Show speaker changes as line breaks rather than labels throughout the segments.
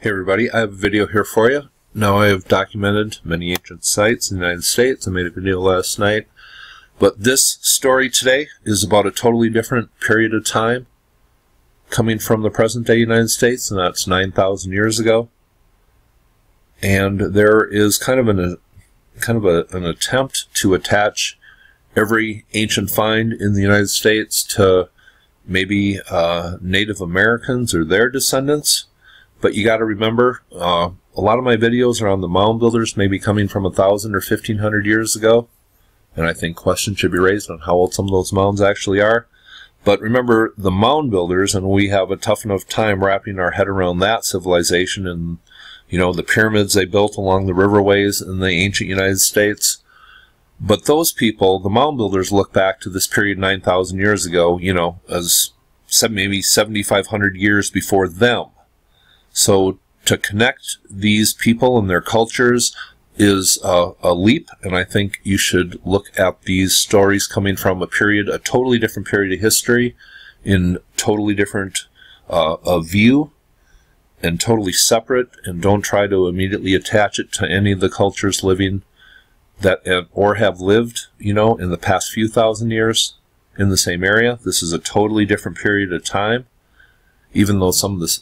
Hey everybody, I have a video here for you. Now I have documented many ancient sites in the United States. I made a video last night. But this story today is about a totally different period of time coming from the present day United States, and that's 9,000 years ago. And there is kind of an attempt to attach every ancient find in the United States to maybe Native Americans or their descendants. But you got to remember, a lot of my videos are on the mound builders, maybe coming from 1,000 or 1,500 years ago. And I think questions should be raised on how old some of those mounds actually are. But remember, the mound builders, and we have a tough enough time wrapping our head around that civilization and, you know, the pyramids they built along the riverways in the ancient United States. But those people, the mound builders, look back to this period 9,000 years ago, you know, as maybe 7,500 years before them. So to connect these people and their cultures is a leap, and I think you should look at these stories coming from a totally different period of history, in totally different view, and totally separate, and don't try to immediately attach it to any of the cultures living that or have lived, you know, in the past few thousand years in the same area. This is a totally different period of time. Even though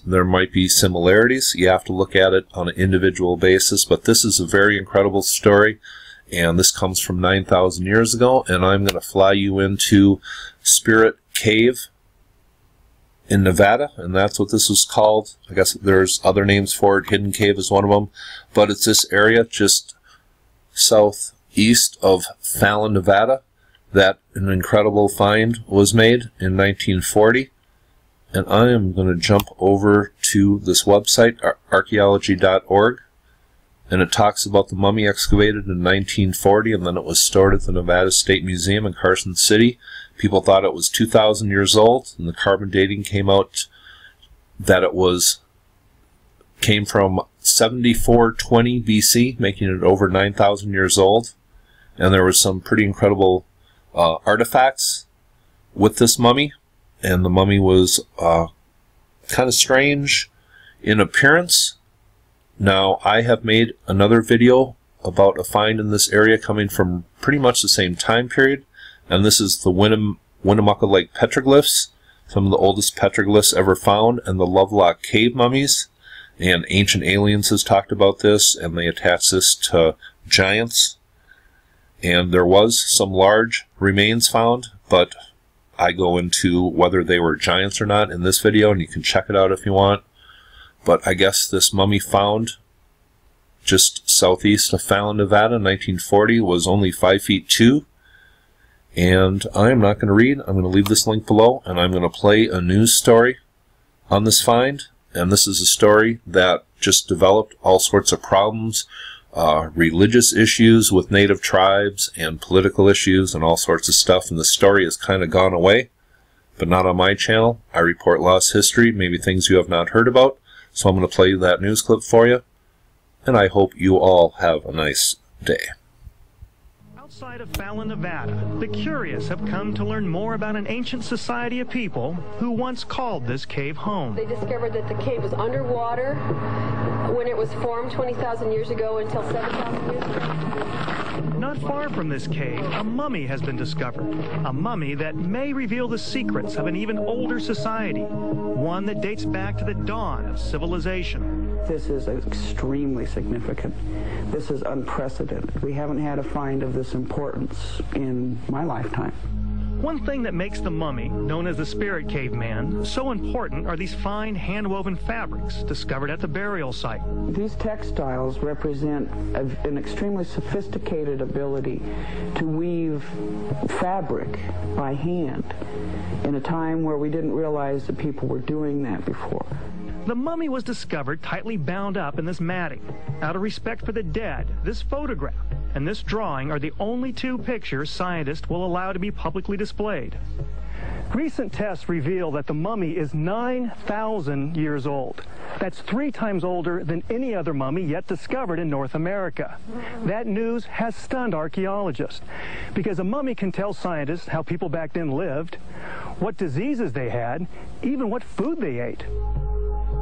there might be similarities, you have to look at it on an individual basis. But this is a very incredible story, and this comes from 9,000 years ago. And I'm going to fly you into Spirit Cave in Nevada, and that's what this was called. I guess there's other names for it. Hidden Cave is one of them. But it's this area just southeast of Fallon, Nevada, that an incredible find was made in 1940. And I am going to jump over to this website, archaeology.org, and it talks about the mummy excavated in 1940, and then it was stored at the Nevada State Museum in Carson City. People thought it was 2,000 years old, and the carbon dating came out that it came from 7420 BC, making it over 9,000 years old. And there were some pretty incredible artifacts with this mummy. And the mummy was kind of strange in appearance. Now, I have made another video about a find in this area coming from pretty much the same time period. And this is the Winnemucca Lake Petroglyphs, some of the oldest petroglyphs ever found, and the Lovelock cave mummies. And Ancient Aliens has talked about this, and they attach this to giants. And there was some large remains found, but I go into whether they were giants or not in this video, and you can check it out if you want. But I guess this mummy found just southeast of Fallon, Nevada in 1940 was only 5 feet 2. And I am not going to read. I'm going to leave this link below, and I'm going to play a news story on this find. And this is a story that just developed all sorts of problems, religious issues with native tribes and political issues and all sorts of stuff, and the story has kind of gone away, but not on my channel. I report lost history, maybe things you have not heard about, so I'm going to play that news clip for you, and I hope you all have a nice day.
Outside of Fallon, Nevada, the curious have come to learn more about an ancient society of people who once called this cave home.
They discovered that the cave was underwater when it was formed 20,000 years ago until 7,000 years ago.
Not far from this cave, a mummy has been discovered. A mummy that may reveal the secrets of an even older society, one that dates back to the dawn of civilization.
This is extremely significant. This is unprecedented. We haven't had a find of this importance in my lifetime.
One thing that makes the mummy, known as the Spirit Caveman, so important are these fine hand-woven fabrics discovered at the burial site.
These textiles represent an extremely sophisticated ability to weave fabric by hand in a time where we didn't realize that people were doing that before.
The mummy was discovered tightly bound up in this matting. Out of respect for the dead, this photograph and this drawing are the only two pictures scientists will allow to be publicly displayed. Recent tests reveal that the mummy is 9,000 years old. That's 3 times older than any other mummy yet discovered in North America. That news has stunned archaeologists, because a mummy can tell scientists how people back then lived, what diseases they had, even what food they ate.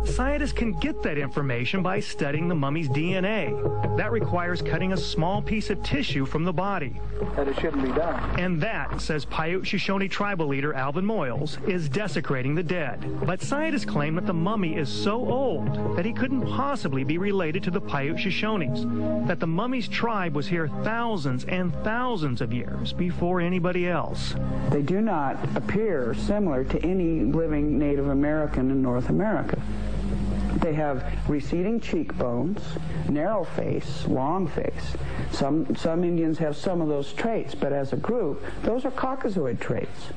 Scientists can get that information by studying the mummy's DNA. That requires cutting a small piece of tissue from the body.
That it shouldn't be done.
And that, says Paiute Shoshone tribal leader Alvin Moyles, is desecrating the dead. But scientists claim that the mummy is so old that he couldn't possibly be related to the Paiute Shoshones, that the mummy's tribe was here thousands and thousands of years before anybody else.
They do not appear similar to any living Native American in North America. They have receding cheekbones, narrow face, long face. Some Indians have some of those traits, but as a group, those are Caucasoid traits.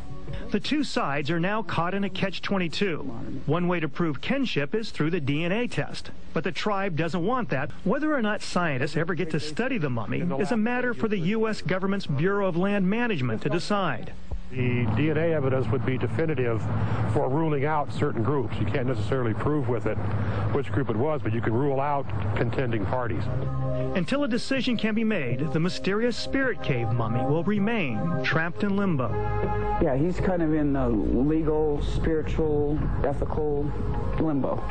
The two sides are now caught in a catch-22. One way to prove kinship is through the DNA test. But the tribe doesn't want that. Whether or not scientists ever get to study the mummy is a matter for the U.S. government's Bureau of Land Management to decide.
The DNA evidence would be definitive for ruling out certain groups. You can't necessarily prove with it which group it was, but you can rule out contending parties.
Until a decision can be made, the mysterious spirit cave mummy will remain trapped in limbo.
Yeah, he's kind of in the legal, spiritual, ethical limbo.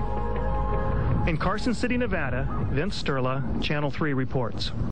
In Carson City, Nevada, Vince Sterla, Channel 3 reports.